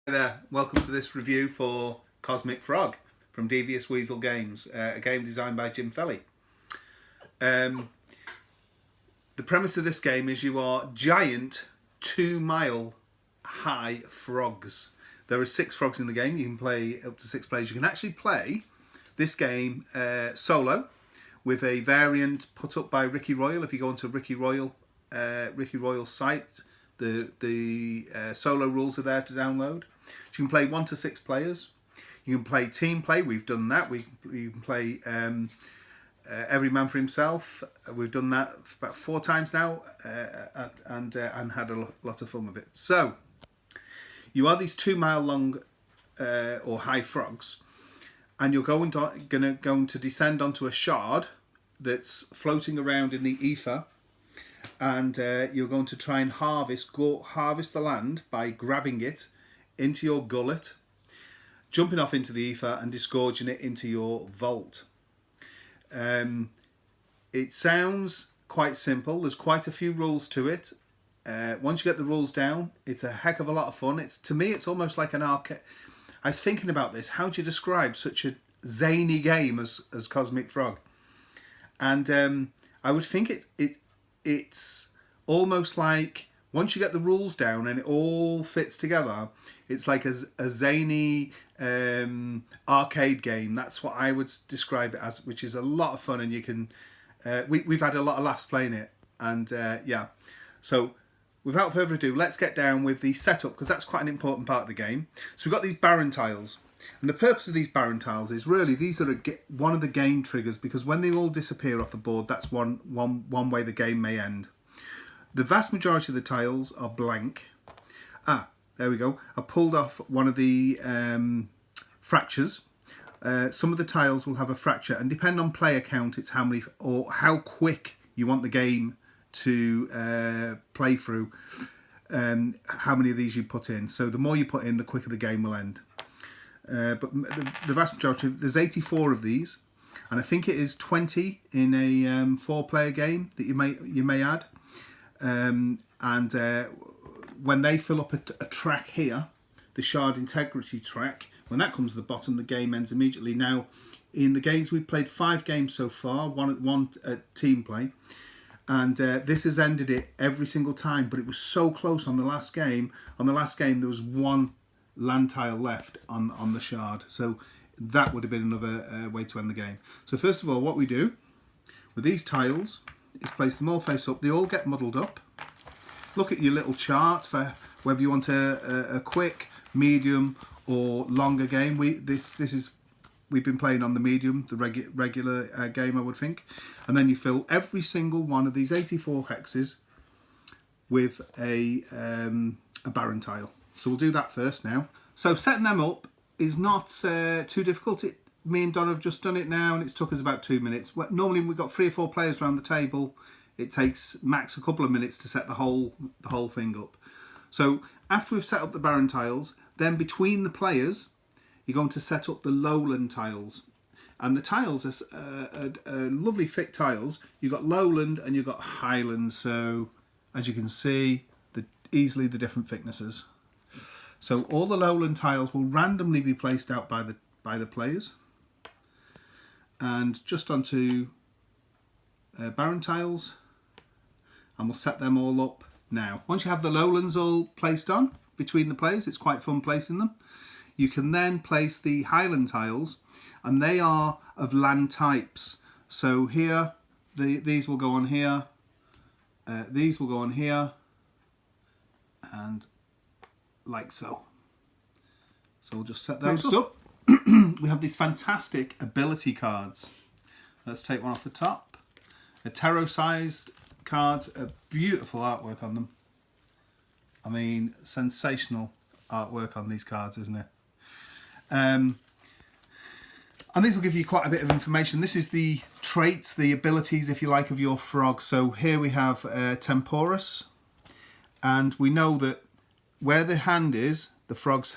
Hi there, welcome to this review for Cosmic Frog from Devious Weasel Games, a game designed by Jim Felli. The premise of this game is you are giant 2-mile high frogs. There are 6 frogs in the game. You can play up to 6 players. You can actually play this game solo with a variant put up by Ricky Royal. If you go onto Ricky Royal's site, the solo rules are there to download. So you can play 1 to 6 players. You can play team play. We've done that. You can play every man for himself. We've done that about 4 times now, and had a lot of fun with it. So you are these 2-mile long or high frogs, and you're going to descend onto a shard that's floating around in the ether. And you're going to try and harvest the land by grabbing it into your gullet, jumping off into the ether and disgorging it into your vault. It sounds quite simple. There's quite a few rules to it. Once you get the rules down, it's a heck of a lot of fun. To me, it's almost like an arcade. I was thinking about this. How do you describe such a zany game as Cosmic Frog? And I would think it's almost like, once you get the rules down and it all fits together, it's like a zany arcade game. That's what I would describe it as, which is a lot of fun, and you can we've had a lot of laughs playing it. And yeah, so without further ado, let's get down with the setup, because that's quite an important part of the game. So we've got these barren tiles, and the purpose of these barren tiles is really, these are one of the game triggers, because when they all disappear off the board, that's one way the game may end. The vast majority of the tiles are blank. There we go. I pulled off one of the fractures. Some of the tiles will have a fracture, and depending on player count, it's how many or how quick you want the game to play through. How many of these you put in. So the more you put in, the quicker the game will end. But the vast majority, there's 84 of these, and I think it is 20 in a 4-player game that you may add. When they fill up a track here, the shard integrity track, when that comes to the bottom, the game ends immediately. Now, in the games, we've played 5 games so far, one team play, and this has ended it every single time. But it was so close on the last game. On the last game, there was 1 land tile left on the shard, so that would have been another way to end the game. So first of all, what we do with these tiles is place them all face up. They all get muddled up. Look at your little chart for whether you want a quick, medium or longer game. We've been playing on the medium, the regular game, I would think. And then you fill every single one of these 84 hexes with a barren tile. So we'll do that first now. So setting them up is not too difficult. Me and Don have just done it now, and it's took us about 2 minutes. Normally we've got 3 or 4 players around the table. It takes max a couple of minutes to set the whole thing up. So after we've set up the barren tiles, then between the players, you're going to set up the Lowland Tiles. And the tiles are lovely thick tiles. You've got Lowland and you've got Highland. So as you can see, easily the different thicknesses. So all the Lowland tiles will randomly be placed out by the players, and just onto barren tiles, and we'll set them all up now. Once you have the Lowlands all placed on between the players, it's quite fun placing them. You can then place the Highland tiles, and they are of land types. So here, these will go on here, these will go on here, and like so. So we'll just set those up. We have these fantastic ability cards. Let's take one off the top. A tarot-sized cards, a beautiful artwork on them. I mean, sensational artwork on these cards, isn't it? And these will give you quite a bit of information. This is the traits, the abilities, if you like, of your frog. So here we have Temporus, and we know that where the hand is, the frog's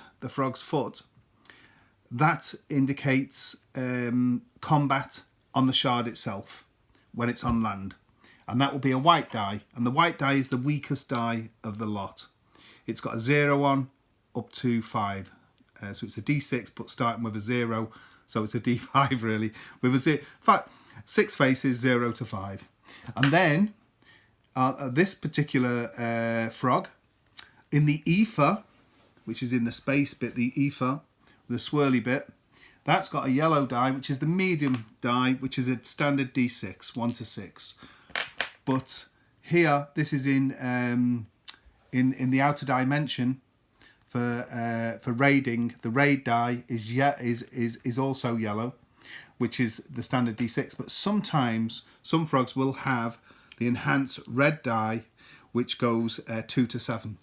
foot, that indicates combat on the shard itself when it's on land. And that will be a white die. And the white die is the weakest die of the lot. It's got a 0 on, up to 5. So it's a D6, but starting with a 0. So it's a D5 really. With a 6 faces, 0 to 5. And then this particular frog, in the ether, which is in the space bit, the ether, the swirly bit, that's got a yellow die, which is the medium die, which is a standard D6, 1 to 6. But here, this is in the outer dimension for raiding. The raid die is also yellow, which is the standard D6. But sometimes some frogs will have the enhanced red die, which goes 2 to 7.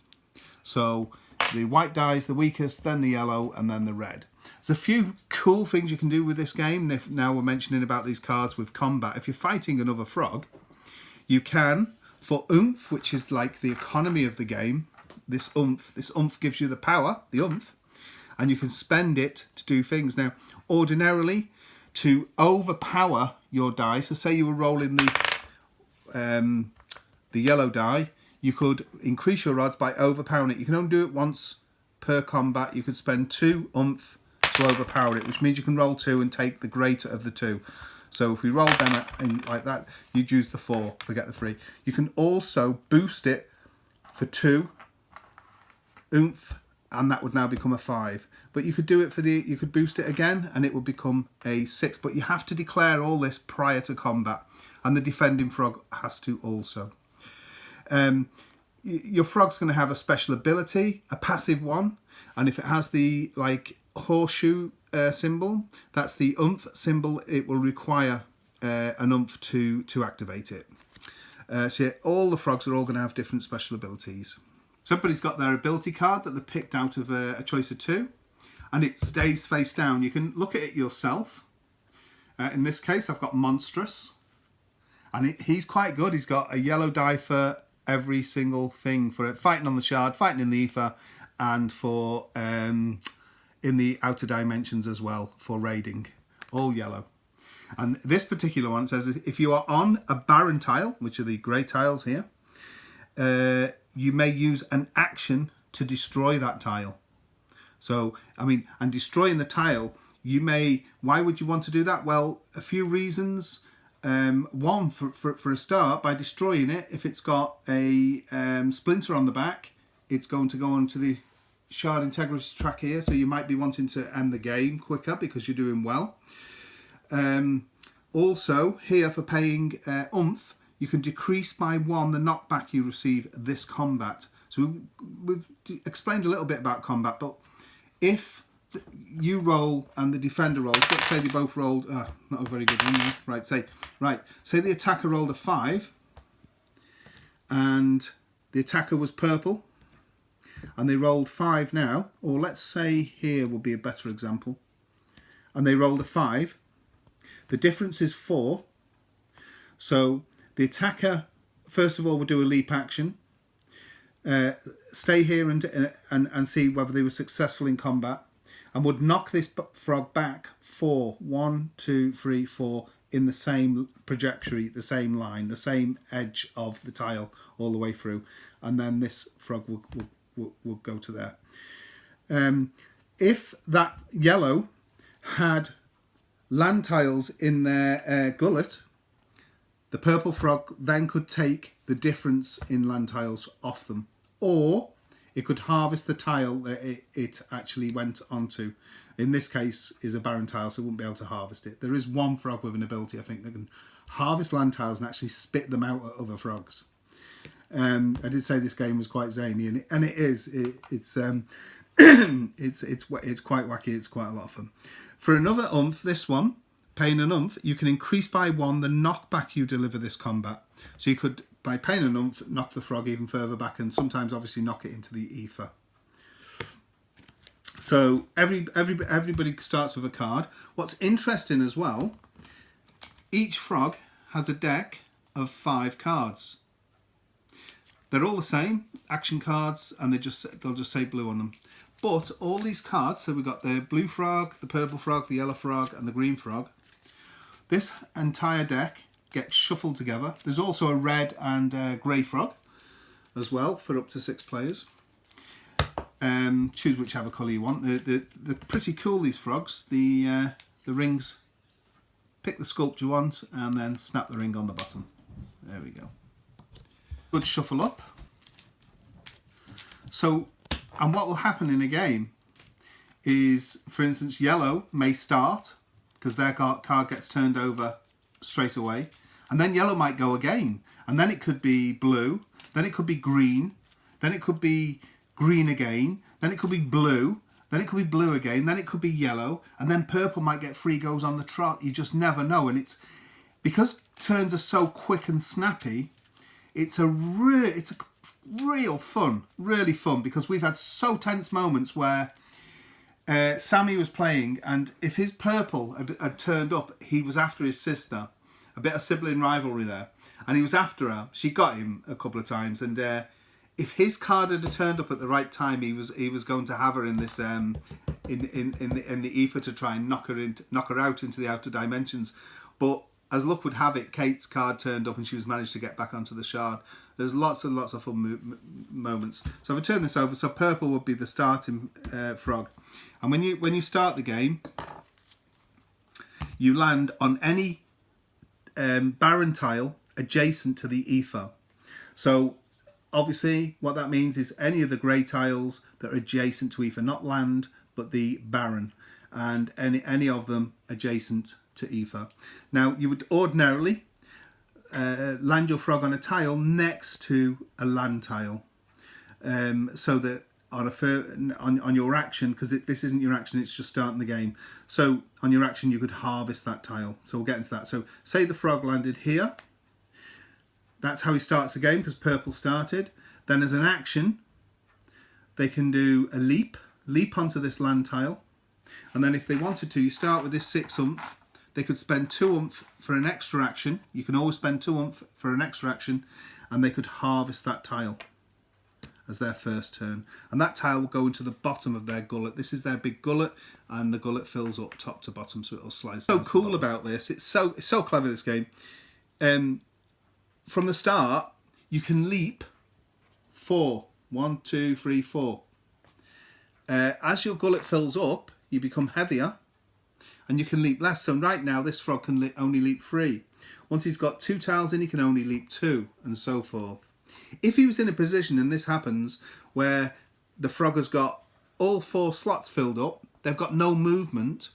So the white die is the weakest, then the yellow, and then the red. There's a few cool things you can do with this game. Now we're mentioning about these cards with combat. If you're fighting another frog, you can, for oomph, which is like the economy of the game, this oomph gives you the power, the oomph, and you can spend it to do things. Now, ordinarily, to overpower your die, so say you were rolling the yellow die, you could increase your odds by overpowering it. You can only do it once per combat. You could spend 2 oomph to overpower it, which means you can roll 2 and take the greater of the 2. So if we roll them in like that, you'd use the 4, forget the 3. You can also boost it for 2 oomph, and that would now become a 5. But you could do it you could boost it again, and it would become a 6. But you have to declare all this prior to combat, and the defending frog has to also. Your frog's going to have a special ability, a passive one, and if it has the horseshoe symbol, that's the oomph symbol. It will require an oomph to activate it. So yeah, all the frogs are all going to have different special abilities. So everybody's got their ability card that they picked out of a choice of 2, and it stays face down. You can look at it yourself. In this case, I've got Monstrous, and he's quite good. He's got a yellow die for every single thing, for fighting on the shard, fighting in the ether, and for in the outer dimensions as well, for raiding, all yellow. And this particular one says if you are on a barren tile, which are the grey tiles here, you may use an action to destroy that tile. So, and destroying the tile, why would you want to do that? Well, a few reasons. One, for a start, by destroying it, if it's got a splinter on the back, it's going to go onto the shard integrity track here, so you might be wanting to end the game quicker because you're doing well. Also, here for paying oomph, you can decrease by 1 the knockback you receive this combat. So we've explained a little bit about combat, but if you roll and the defender rolls, let's say they both rolled, not a very good one there. Right, say the attacker rolled a 5 and the attacker was purple and they rolled 5 now, or let's say here would be a better example, and they rolled a 5. The difference is 4. So the attacker, first of all, would do a leap action, stay here and see whether they were successful in combat, and would knock this frog back 4, 1, 2, 3, 4, in the same trajectory, the same line, the same edge of the tile all the way through, and then this frog will go to there. If that yellow had land tiles in their gullet, the purple frog then could take the difference in land tiles off them, or it could harvest the tile that it actually went onto. In this case is a barren tile, so it wouldn't be able to harvest it. There is one frog with an ability, I think, that can harvest land tiles and actually spit them out at other frogs. I did say this game was quite zany, and it is. It's quite wacky. It's quite a lot of fun. For another oomph, this one, paying an oomph, you can increase by 1 the knockback you deliver this combat. So you could, by paying an oomph, knock the frog even further back, and sometimes obviously knock it into the ether. So everybody starts with a card. What's interesting as well, each frog has a deck of 5 cards. They're all the same, action cards, and they'll just say blue on them. But all these cards, so we've got the blue frog, the purple frog, the yellow frog, and the green frog. This entire deck gets shuffled together. There's also a red and grey frog as well for up to 6 players. Choose whichever colour you want. They're pretty cool, these frogs. The rings, pick the sculpt you want and then snap the ring on the bottom. There we go. Good shuffle up. So, and what will happen in a game is, for instance, yellow may start because their card gets turned over straight away, and then yellow might go again, and then it could be blue, then it could be green, then it could be green again, then it could be blue, then it could be blue again, then it could be yellow, and then purple might get 3 goes on the trot. You just never know, and it's because turns are so quick and snappy. It's a real fun, really fun, because we've had so tense moments where Sammy was playing, and if his purple had turned up, he was after his sister. A bit of sibling rivalry there, and he was after her. She got him a couple of times, and if his card had turned up at the right time, he was going to have her in this in the ether to try and knock her out into the outer dimensions. But as luck would have it, Kate's card turned up, and she was managed to get back onto the shard. There's lots and lots of fun moments. So if I turn this over, so purple would be the starting frog, and when you start the game, you land on any barren tile adjacent to the ether. So obviously what that means is any of the grey tiles that are adjacent to ether, not land but the barren, and any of them adjacent to ether. Now you would ordinarily land your frog on a tile next to a land tile, so that on your action, because this isn't your action, it's just starting the game. So on your action you could harvest that tile. So we'll get into that. So say the frog landed here. That's how he starts the game, because purple started. Then as an action, they can do a leap onto this land tile. And then if they wanted to, you start with this 6 oomph. They could spend 2 oomph for an extra action. You can always spend 2 oomph for an extra action, and they could harvest that tile as their first turn. And that tile will go into the bottom of their gullet. This is their big gullet, and the gullet fills up top to bottom, so it'll slide. So cool about this. It's so clever, this game. From the start, you can leap 4. 1, 2, 3, 4. As your gullet fills up, you become heavier, and you can leap less. So right now, this frog can only leap 3. Once he's got 2 tiles in, he can only leap 2, and so forth. If he was in a position, and this happens, where the frog has got all 4 slots filled up, they've got no movement,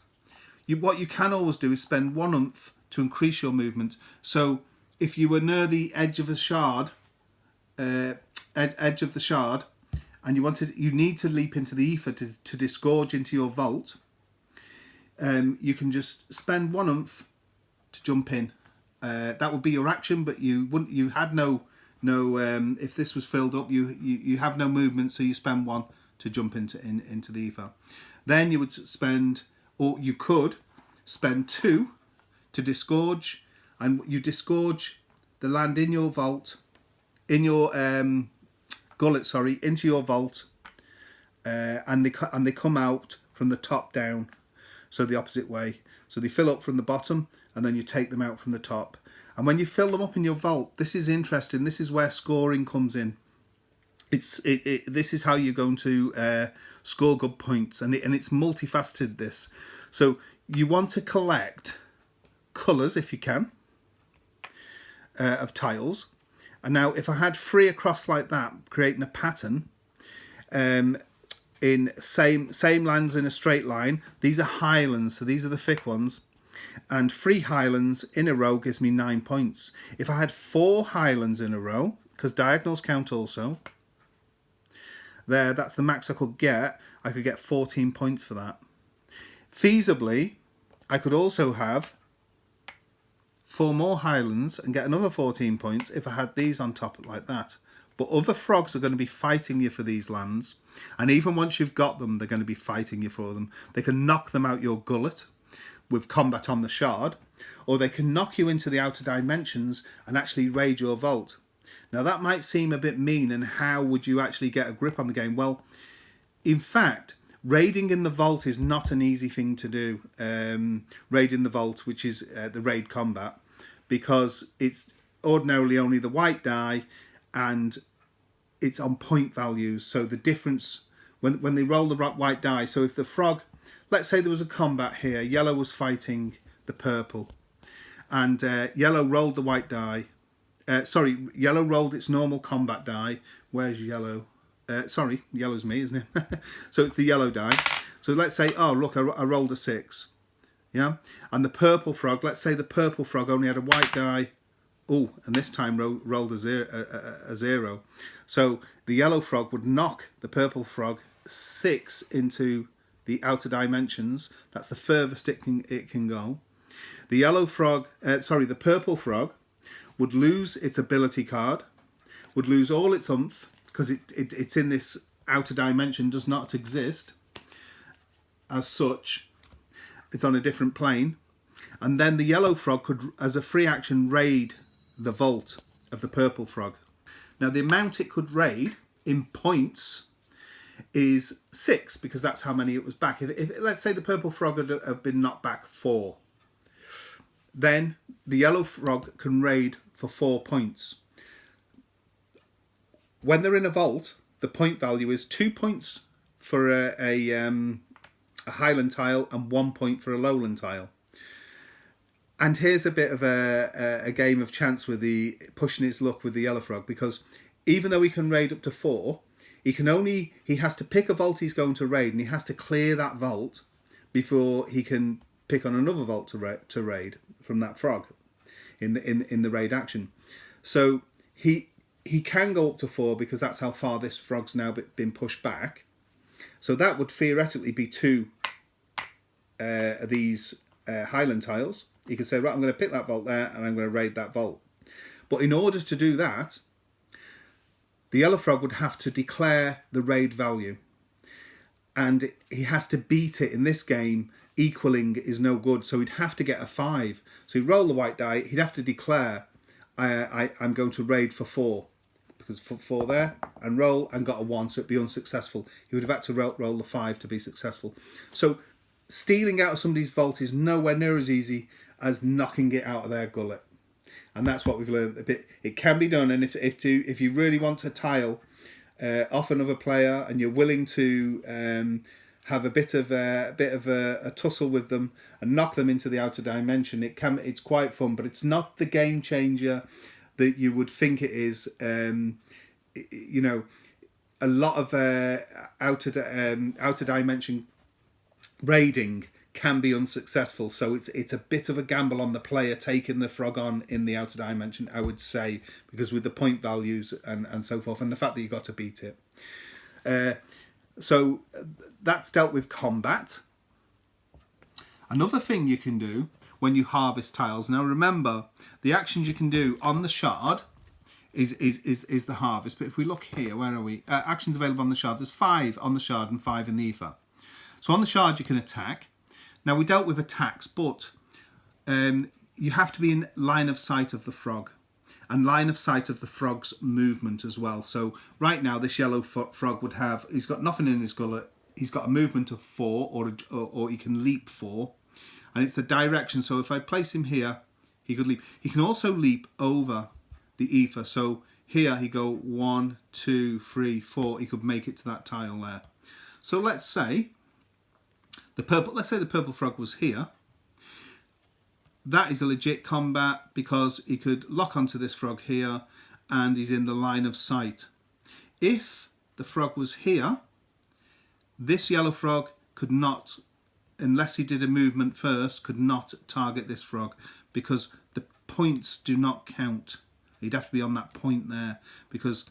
what you can always do is spend 1 oomph to increase your movement. So if you were near the edge of a shard, and you need to leap into the ether to disgorge into your vault, you can just spend 1 oomph to jump in. That would be your action, but you had no if this was filled up, you have no movement, so you spend 1 to jump into the ether. Then you would spend, or you could spend 2 to disgorge, and you disgorge the land in your vault, in your gullet, sorry, into your vault, and they come out from the top down, so the opposite way. So they fill up from the bottom, and then you take them out from the top. And when you fill them up in your vault, this is interesting. This is where scoring comes in. This is how you're going to score good points, and it's multifaceted. This, so you want to collect colours if you can of tiles. And now, if I had 3 across like that, creating a pattern, in same lands in a straight line. These are highlands, so these are the thick ones. And 3 highlands in a row gives me 9 points. If I had 4 highlands in a row, because diagonals count also, that's the max I could get. I could get 14 points for that. Feasibly, I could also have 4 more highlands and get another 14 points if I had these on top like that. But other frogs are going to be fighting you for these lands. And even once you've got them, they're going to be fighting you for them. They can knock them out your gullet with combat on the shard, or they can knock you into the outer dimensions and actually raid your vault. Now that might seem a bit mean, and how would you actually get a grip on the game? Well, in fact, raiding in the vault is not an easy thing to do. Raiding the vault, which is the raid combat, because it's ordinarily only the white die, and it's on point values. So the difference when they roll the white die. So if the frog, let's say there was a combat here, yellow was fighting the purple, and yellow rolled the white die. Yellow rolled its normal combat die. Where's yellow? Yellow's me, isn't it? So it's the yellow die. So let's say, oh look, I rolled a 6. Yeah, and the purple frog, let's say the purple frog only had a white die. Oh, and this time rolled a 0. So the yellow frog would knock the purple frog 6 into the outer dimensions. That's the furthest it can go. The yellow frog, the purple frog would lose its ability card, would lose all its oomph, because it's in this outer dimension, does not exist as such. It's on a different plane. And then the yellow frog could, as a free action, raid the vault of the purple frog. Now the amount it could raid in points is 6, because that's how many it was back. If let's say the purple frog had been knocked back 4, then the yellow frog can raid for 4 points. When they're in a vault, the point value is 2 points for a Highland tile and 1 point for a Lowland tile. And here's a bit of a game of chance with the pushing its luck with the yellow frog, because even though he can raid up to 4, he has to pick a vault he's going to raid, and he has to clear that vault before he can pick on another vault to raid from that frog in the raid action. So he can go up to 4, because that's how far this frog's now been pushed back. So that would theoretically be 2 of these Highland tiles. You can say, right, I'm going to pick that vault there, and I'm going to raid that vault. But in order to do that, the yellow frog would have to declare the raid value. And he has to beat it in this game. Equaling is no good, so he'd have to get a 5. So he'd roll the white die, he'd have to declare, I'm going to raid for 4. Because for 4 there, and roll, and got a 1, so it'd be unsuccessful. He would have had to roll the 5 to be successful. So stealing out of somebody's vault is nowhere near as easy as knocking it out of their gullet. And that's what we've learned a bit. It can be done, and if you really want to tile off another player, and you're willing to have a bit of a tussle with them and knock them into the outer dimension, it's quite fun, but it's not the game changer that you would think it is. You know, a lot of outer dimension raiding can be unsuccessful, so it's a bit of a gamble on the player taking the frog on in the outer dimension, I would say, because with the point values and so forth, and the fact that you got to beat it. So that's dealt with combat. Another thing you can do when you harvest tiles. Now remember, the actions you can do on the shard is the harvest. But if we look here, where are we? Actions available on the shard. There's 5 on the shard and 5 in the ether. So on the shard you can attack. Now we dealt with attacks, but you have to be in line of sight of the frog, and line of sight of the frog's movement as well. So right now this yellow frog would have, he's got nothing in his gullet, he's got a movement of 4, or he can leap 4, and it's the direction. So if I place him here, he could leap. He can also leap over the ether. So here he go 1, 2, 3, 4. He could make it to that tile there. So let's say the purple frog was here. That is a legit combat, because he could lock onto this frog here, and he's in the line of sight. If the frog was here, this yellow frog could not, unless he did a movement first, could not target this frog, because the points do not count. He'd have to be on that point there, because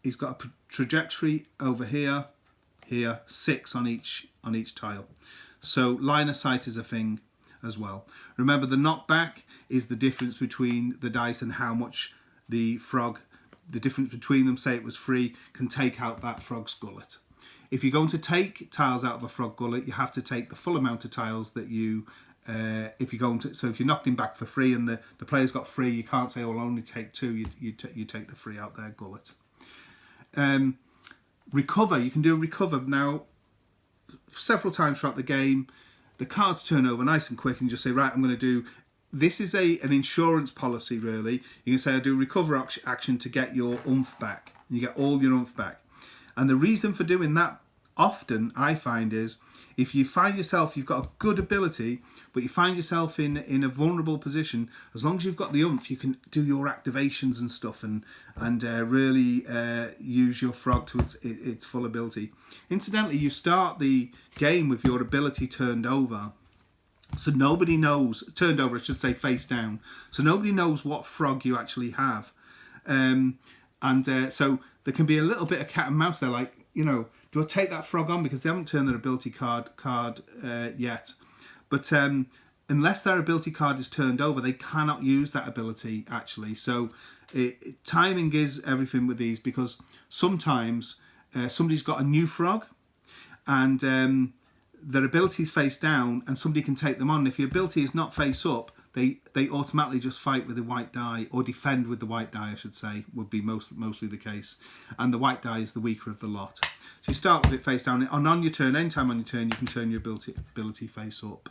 he's got a trajectory over here, 6 on each tile. So line of sight is a thing as well. Remember, the knockback is the difference between the dice and how much the frog, the difference between them, say it was free, can take out that frog's gullet. If you're going to take tiles out of a frog gullet, you have to take the full amount of tiles that you, if you're knocked him back for free and the player's got free, you can't say, oh, I'll only take 2, you take the free out their gullet. Recover, you can do a recover. Now, several times throughout the game, the cards turn over nice and quick, and you just say, right, I'm going to do, this is an insurance policy really. You can say, I do recover action to get your oomph back, and you get all your oomph back. And the reason for doing that often, I find, is if you find yourself, you've got a good ability, but you find yourself in a vulnerable position, as long as you've got the oomph, you can do your activations and stuff and really use your frog to its full ability. Incidentally, you start the game with your ability turned over. So nobody knows, turned over I should say, face down. So nobody knows what frog you actually have. So there can be a little bit of cat and mouse there, like, you know, do I take that frog on because they haven't turned their ability card yet. But unless their ability card is turned over, they cannot use that ability actually. So timing is everything with these, because sometimes somebody's got a new frog and their ability is face down and somebody can take them on. If your ability is not face up, they automatically just fight with the white die, or defend with the white die, I should say, would be mostly the case. And the white die is the weaker of the lot. So you start with it face down, and on your turn, anytime on your turn, you can turn your ability face up.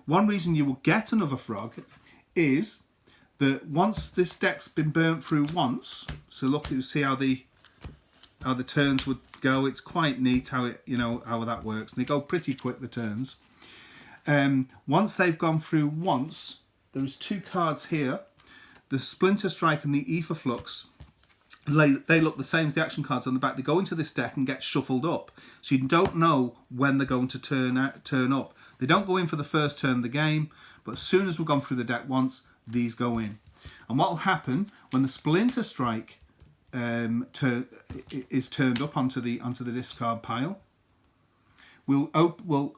One reason you will get another frog is that once this deck's been burnt through once, so look, you see how the turns would go. It's quite neat how how that works, and they go pretty quick, the turns. Once they've gone through once, there's two cards here, the Splinter Strike and the Ether Flux. They look the same as the action cards on the back. They go into this deck and get shuffled up, so you don't know when they're going to turn up. They don't go in for the first turn of the game, but as soon as we've gone through the deck once, these go in. And what will happen when the Splinter Strike is turned up onto the discard pile?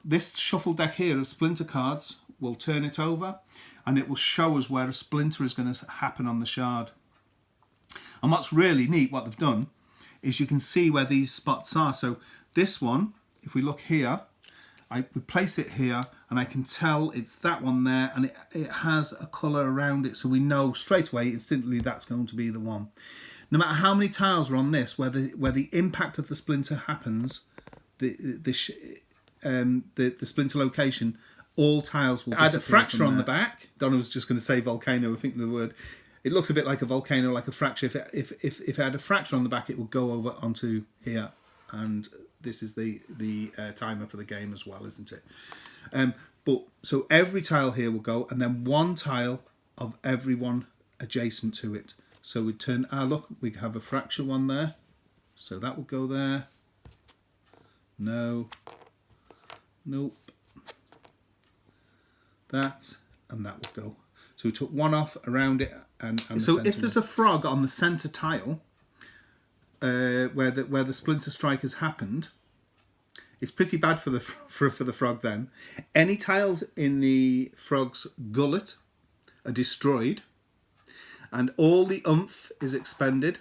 This shuffle deck here of splinter cards will turn it over, and it will show us where a splinter is going to happen on the shard. And what's really neat, what they've done, is you can see where these spots are. So this one, if we look here, we place it here, and I can tell it's that one there, and it has a colour around it, so we know straight away, instantly, that's going to be the one. No matter how many tiles are on this, where the impact of the splinter happens, the splinter location, all tiles will disappear. Add a fracture on the back. Donna was just going to say volcano, I think the word. It looks a bit like a volcano, like a fracture. If it had a fracture on the back, it would go over onto here. And this is the timer for the game as well, isn't it? So every tile here will go, and then one tile of every one adjacent to it. So we turn, look, we have a fracture one there. So that will go there. No. Nope. That, and that will go. So we took one off around it, and so if there's a frog on the centre tile, where the splinter strike has happened, it's pretty bad for the frog then. Any tiles in the frog's gullet are destroyed, and all the oomph is expended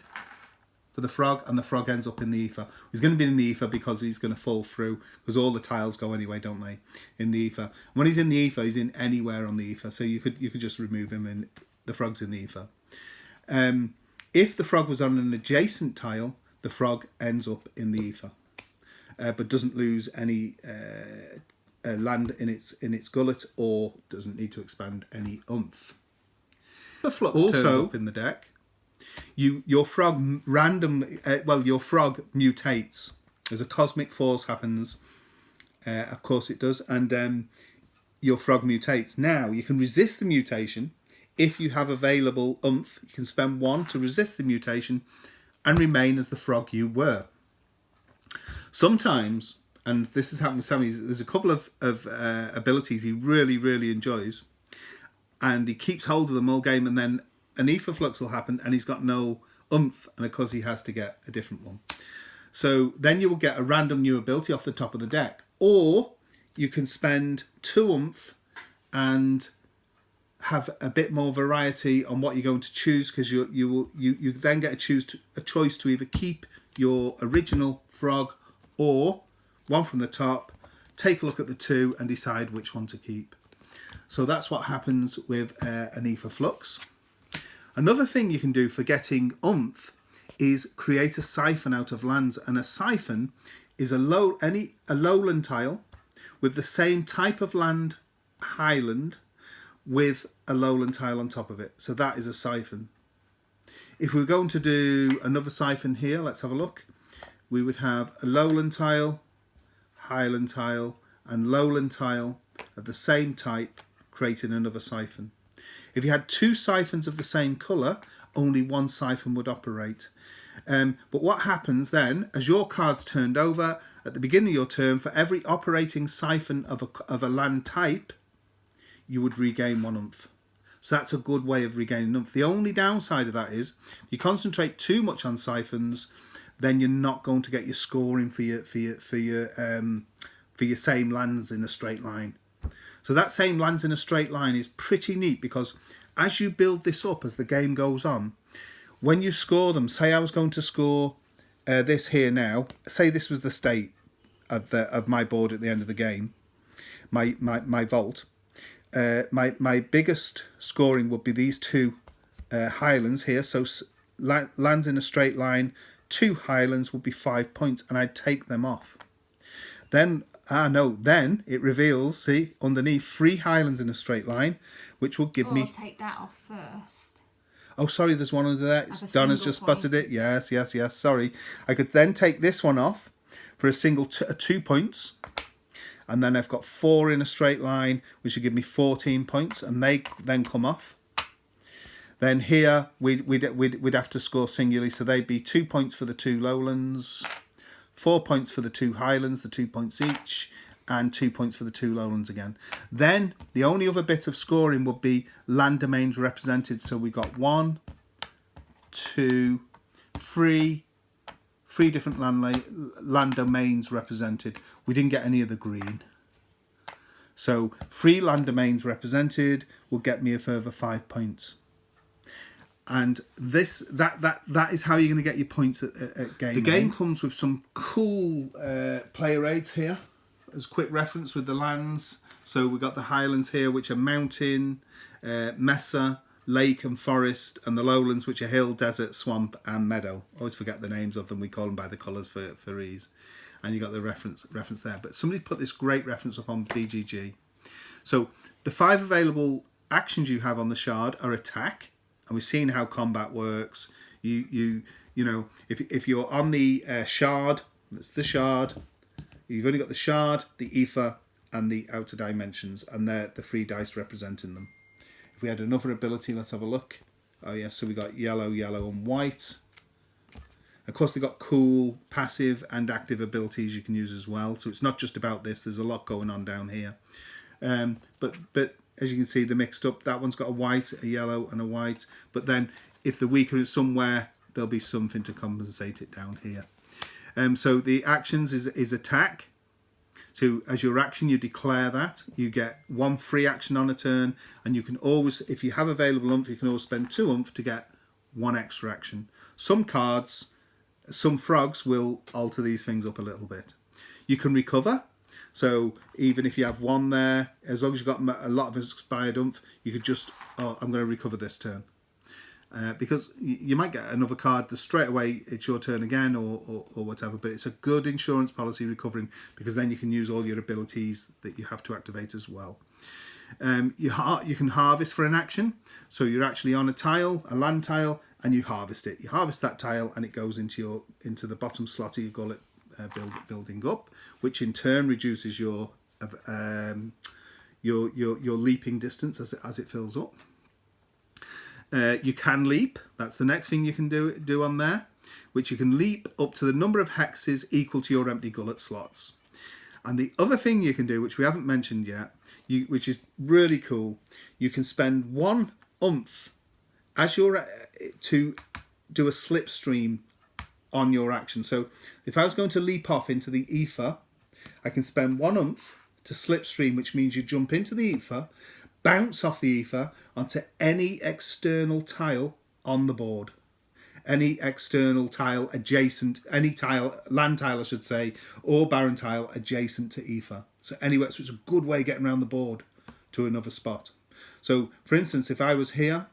for the frog, and the frog ends up in the ether. He's going to be in the ether because he's going to fall through, because all the tiles go anyway, don't they, in the ether. When he's in the ether, he's in anywhere on the ether, so you could just remove him, and the frog's in the ether. If the frog was on an adjacent tile, the frog ends up in the ether, but doesn't lose any land in its gullet, or doesn't need to expand any oomph. The flux also turns up in the deck. Your frog your frog mutates. There's a cosmic force happens, of course it does, and your frog mutates. Now you can resist the mutation if you have available oomph. You can spend one to resist the mutation and remain as the frog you were. Sometimes, and this has happened with Sammy, there's a couple of abilities he really, really enjoys, and he keeps hold of them all game, and then an ether flux will happen and he's got no oomph, and of course he has to get a different one. So then you will get a random new ability off the top of the deck, or you can spend 2 oomph and have a bit more variety on what you're going to choose, because you then get a choice to either keep your original frog or one from the top, take a look at the 2 and decide which one to keep. So that's what happens with an ether flux. Another thing you can do for getting oomph is create a siphon out of lands, and a siphon is a lowland tile with the same type of land, highland, with a lowland tile on top of it. So that is a siphon. If we're going to do another siphon here, let's have a look. we would have a Lowland Tile, Highland Tile and Lowland Tile of the same type, creating another siphon. If you had 2 siphons of the same colour, only 1 siphon would operate. But what happens then, as your card's turned over, at the beginning of your turn, for every operating siphon of a land type, you would regain 1 oomph. So that's a good way of regaining oomph. The only downside of that is, if you concentrate too much on siphons, then you're not going to get your scoring for your same lands in a straight line. So that same lands in a straight line is pretty neat, because as you build this up as the game goes on, when you score them, say I was going to score this here now, say this was the state of my board at the end of the game, my vault, my biggest scoring would be these 2 highlands here. So lands in a straight line, 2 highlands would be 5 points, and I'd take them off. Then then it reveals, see, underneath 3 highlands in a straight line, which will give me... take that off first. Oh, sorry, there's one under there. Donna's just spotted it. Yes, sorry. I could then take this one off for a single 2 points. And then I've got 4 in a straight line, which would give me 14 points, and they then come off. Then here, we'd have to score singularly, so they'd be 2 points for the 2 lowlands, 4 points for the 2 highlands, the 2 points each, and 2 points for the 2 lowlands again. Then the only other bit of scoring would be land domains represented. So we got 1, 2, 3 different land domains represented. We didn't get any of the green. So 3 land domains represented will get me a further 5 points. And that is how you're going to get your points at game. The game comes with some cool player aids here as quick reference with the lands. So we've got the highlands here, which are mountain, mesa, lake and forest, and the lowlands, which are hill, desert, swamp and meadow. Always forget the names of them. We call them by the colours for ease. And you got the reference there. But somebody put this great reference up on BGG. So the 5 available actions you have on the shard are attack. And we've seen how combat works. You know, if you're on the shard, that's the shard. You've only got the shard, the ether, and the outer dimensions, and they're the 3 dice representing them. If we had another ability, let's have a look. Oh yes, so we got yellow, and white. Of course, they've got cool passive and active abilities you can use as well. So it's not just about this. There's a lot going on down here. But as you can see, they're mixed up. That one's got a white, a yellow, and a white. But then, if the weaker is somewhere, there'll be something to compensate it down here. So the actions is attack. So as your action, you declare that. You get 1 free action on a turn. And you can always, if you have available oomph, you can always spend 2 oomph to get 1 extra action. Some cards, some frogs will alter these things up a little bit. You can recover. So even if you have 1 there, as long as you've got a lot of expired oomph, you could just, I'm going to recover this turn. Because you might get another card that straight away it's your turn again or whatever, but it's a good insurance policy recovering, because then you can use all your abilities that you have to activate as well. You can harvest for an action. So you're actually on a tile, a land tile, and you harvest it. You harvest that tile and it goes into the bottom slot of your gullet. Building up, which in turn reduces your leaping distance as it fills up. You can leap. That's the next thing you can do on there, which you can leap up to the number of hexes equal to your empty gullet slots. And the other thing you can do, which we haven't mentioned yet, which is really cool, you can spend 1 oomph as to do a slipstream on your action. So if I was going to leap off into the ether, I can spend 1 oomph to slipstream, which means you jump into the ether, bounce off the ether onto any external tile on the board. Any external tile adjacent, any tile, land tile I should say, or barren tile adjacent to ether. So anywhere, so it's a good way of getting around the board to another spot. So for instance, if I was here,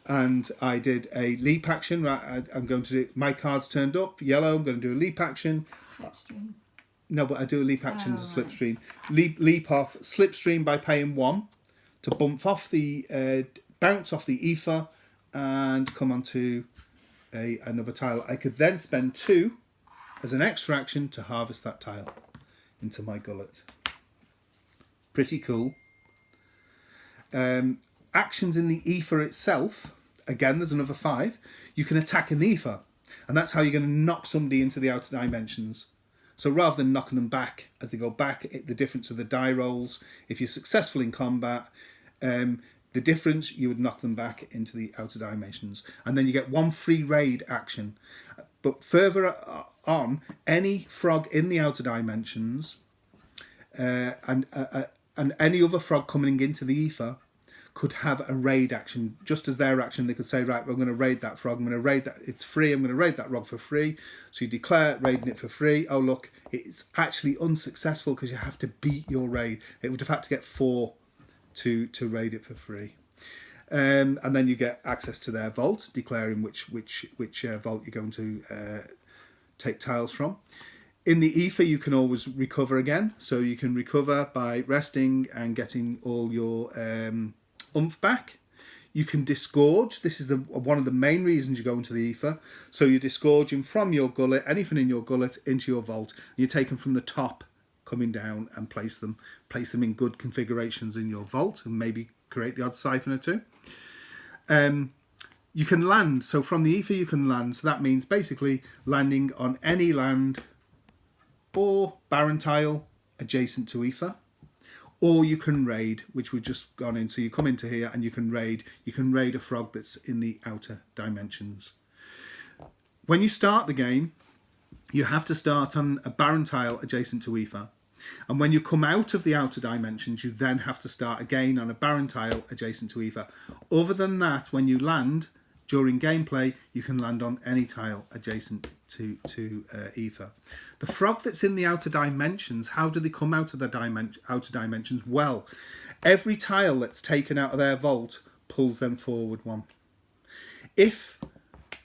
and I did a leap action. Right, I'm going to do, my card's turned up, yellow, I'm going to do a leap action. Slipstream. No, but I do a leap action to slipstream. Leap off, slipstream by paying 1 to bump off the, bounce off the ether and come onto another tile. I could then spend 2 as an extra action to harvest that tile into my gullet. Pretty cool. Actions in the ether itself, again, there's another 5. You can attack in the ether, and that's how you're going to knock somebody into the outer dimensions. So rather than knocking them back as they go back, the difference of the die rolls, if you're successful in combat, the difference, you would knock them back into the outer dimensions. And then you get 1 free raid action. But further on, any frog in the outer dimensions and any other frog coming into the ether could have a raid action. Just as their action, they could say, right, we're going to raid that frog. I'm going to raid that. It's free. I'm going to raid that frog for free. So you declare raiding it for free. Oh, look, it's actually unsuccessful because you have to beat your raid. It would have had to get 4 to raid it for free. And then you get access to their vault, declaring which vault you're going to take tiles from. In the ether, you can always recover again. So you can recover by resting and getting all your oomph back. You can disgorge. This is one of the main reasons you go into the ether. So you're disgorging from your gullet, anything in your gullet, into your vault. You take them from the top, coming down, and place them in good configurations in your vault, and maybe create the odd siphon or 2. You can land. So from the ether, you can land. So that means basically landing on any land or barren tile adjacent to ether. Or you can raid, which we've just gone in. So you come into here and you can raid. You can raid a frog that's in the outer dimensions. When you start the game, you have to start on a barren tile adjacent to ether. And when you come out of the outer dimensions, you then have to start again on a barren tile adjacent to ether. Other than that, when you land during gameplay, you can land on any tile adjacent to ether. The frog that's in the outer dimensions, how do they come out of the outer dimensions? Well, every tile that's taken out of their vault pulls them forward 1. If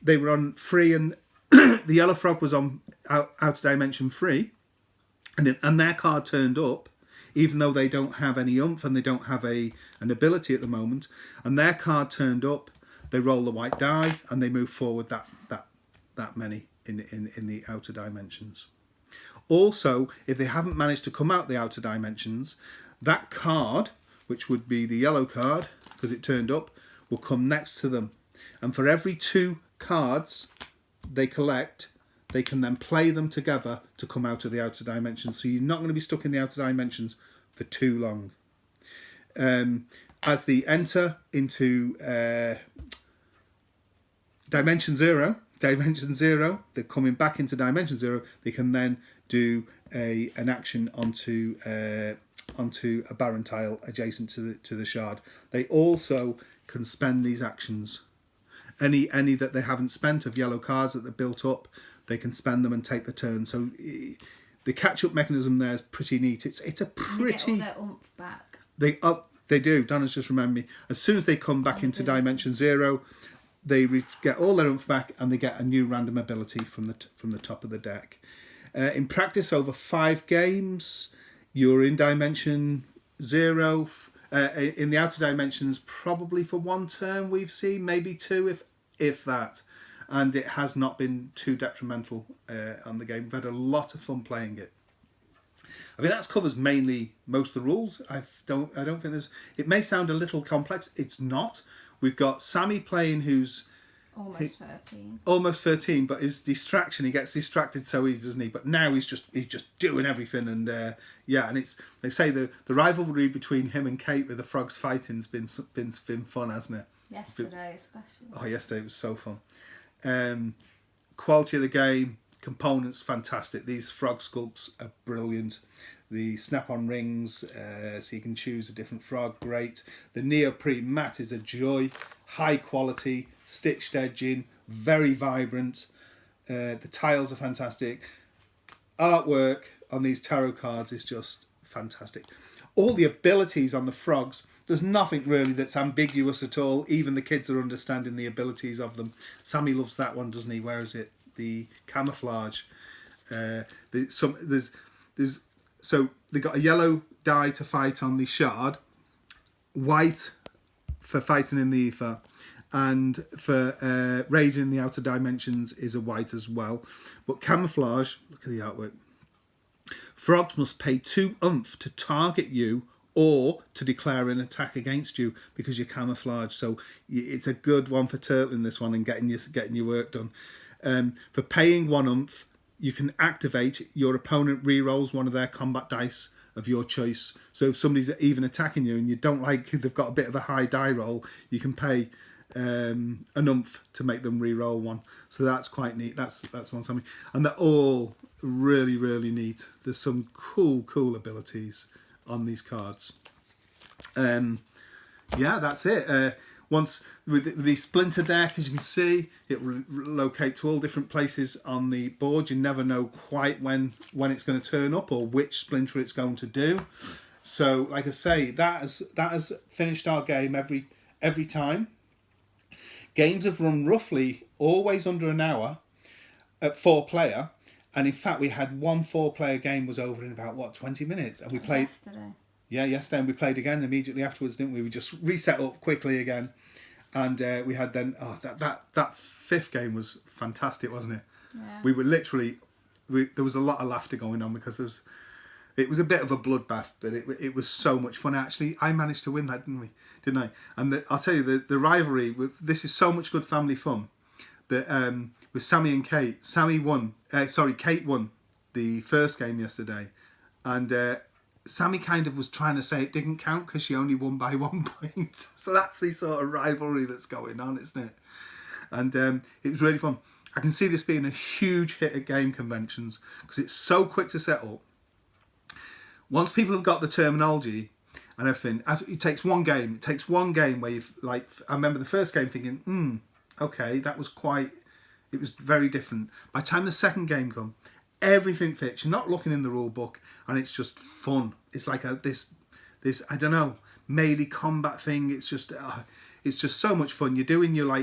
they were on free and the yellow frog was on outer dimension free, and their card turned up, even though they don't have any oomph and they don't have an ability at the moment, and their card turned up, they roll the white die and they move forward that many in the outer dimensions. Also, if they haven't managed to come out the outer dimensions, that card, which would be the yellow card, because it turned up, will come next to them. And for every 2 cards they collect, they can then play them together to come out of the outer dimensions. So you're not going to be stuck in the outer dimensions for too long. As they enter into Dimension Zero, they're coming back into Dimension Zero, they can then do an action onto a barren tile adjacent to the shard. They also can spend these actions. Any that they haven't spent of yellow cards that they're built up, they can spend them and take the turn. So the catch-up mechanism there is pretty neat. It's a pretty... They get all their oomph back. They do. Donna's just reminded me. As soon as they come back into Dimension Zero, they get all their oomph back and they get a new random ability from the top of the deck. In practice, over 5 games, you're in Dimension Zero. In the outer dimensions, probably for 1 turn we've seen, maybe 2 if that. And it has not been too detrimental on the game. We've had a lot of fun playing it. I mean, that covers mainly most of the rules. I don't think there's... It may sound a little complex. It's not. We've got Sammy playing, who's... Almost 13. Almost 13, but his distraction, he gets distracted so easy, doesn't he? But now he's just doing everything, and and it's... They say the rivalry between him and Kate with the frogs fighting's been fun, hasn't it? Yesterday especially. Oh, yesterday was so fun. Quality of the game, components, fantastic. These frog sculpts are brilliant. The snap-on rings, so you can choose a different frog, great. The neoprene mat is a joy. High quality, stitched edging, very vibrant. The tiles are fantastic. Artwork on these tarot cards is just fantastic. All the abilities on the frogs, there's nothing really that's ambiguous at all. Even the kids are understanding the abilities of them. Sammy loves that one, doesn't he? Where is it? The camouflage. So they got a yellow die to fight on the shard, white for fighting in the ether, and for Raiding in the Outer Dimensions is a white as well. But Camouflage, look at the artwork. Frogs must pay 2 umph to target you or to declare an attack against you because you're camouflaged. So it's a good one for turtling this one and getting your work done. For paying 1 umph, you can activate your opponent re-rolls one of their combat dice of your choice. So if somebody's even attacking you and you don't like they've got a bit of a high die roll, you can pay an umph to make them re-roll one. So that's quite neat. That's one something. And they're all really, really neat. There's some cool abilities on these cards. Yeah, that's it. Once with the splinter deck, as you can see, it will locate to all different places on the board. You never know quite when it's going to turn up or which splinter it's going to do. So, like I say, that has finished our game every time. Games have run roughly always under an hour at 4 player, and in fact, we had one 4-player game was over in about 20 minutes, and we played yesterday. Yeah, yesterday, and we played again immediately afterwards, didn't we? We just reset up quickly again, and we had then that 5th game was fantastic, wasn't it? Yeah. We were literally there was a lot of laughter going on because it was a bit of a bloodbath, but it was so much fun. Actually, I managed to win that, didn't I? And I'll tell you the rivalry this is so much good family fun that with Sammy and Kate. Kate won the first game yesterday, and Sammy kind of was trying to say it didn't count because she only won by 1 point. So that's the sort of rivalry that's going on, isn't it? And it was really fun. I can see this being a huge hit at game conventions because it's so quick to set up. Once people have got the terminology and everything, it takes one game. It takes one game where you've, like, I remember the first game thinking, okay, it was very different. By the time the second game comes, everything fits. You're not looking in the rule book, and it's just fun. It's like this I don't know, melee combat thing. It's just so much fun. You're doing your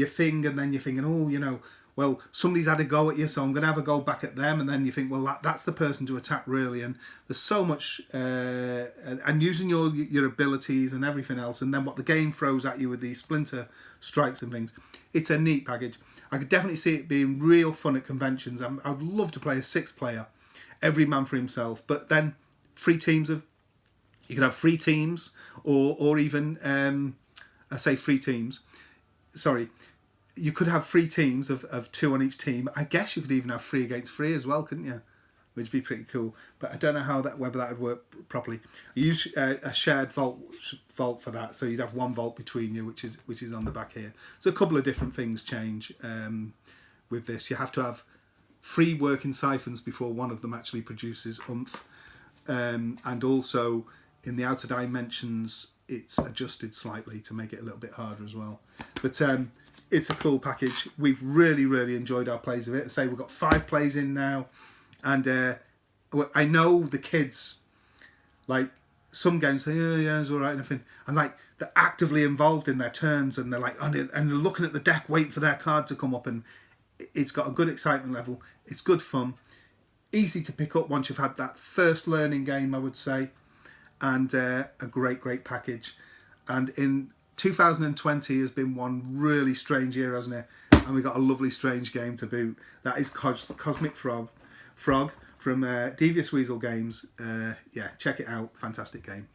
thing, and then you're thinking, well, somebody's had a go at you, so I'm going to have a go back at them, and then you think, well, that's the person to attack, really. And there's so much, and using your abilities and everything else, and then what the game throws at you with these splinter strikes and things. It's a neat package. I could definitely see it being real fun at conventions. I would love to play a 6-player, every man for himself. But then you could have 3 teams, or even I say 3 teams. Sorry, you could have 3 teams of 2 on each team. I guess you could even have 3 against 3 as well, couldn't you? Which would be pretty cool. But I don't know whether that would work properly. You use a shared vault for that, so you'd have 1 vault between you, which is on the back here. So a couple of different things change with this. You have to have 3 working siphons before one of them actually produces umph, and also in the outer dimensions, it's adjusted slightly to make it a little bit harder as well. But it's a cool package. We've really, really enjoyed our plays of it. I say we've got 5 plays in now. And I know the kids, like, some games say, yeah, it's all right, nothing. And, like, they're actively involved in their turns, and they're like, and they're looking at the deck, waiting for their card to come up. And it's got a good excitement level. It's good fun. Easy to pick up once you've had that first learning game, I would say. And a great package. And in 2020 has been one really strange year, hasn't it? And we got a lovely strange game to boot. That is Cosmic Frog from Devious Weasel Games. Yeah, check it out. Fantastic game.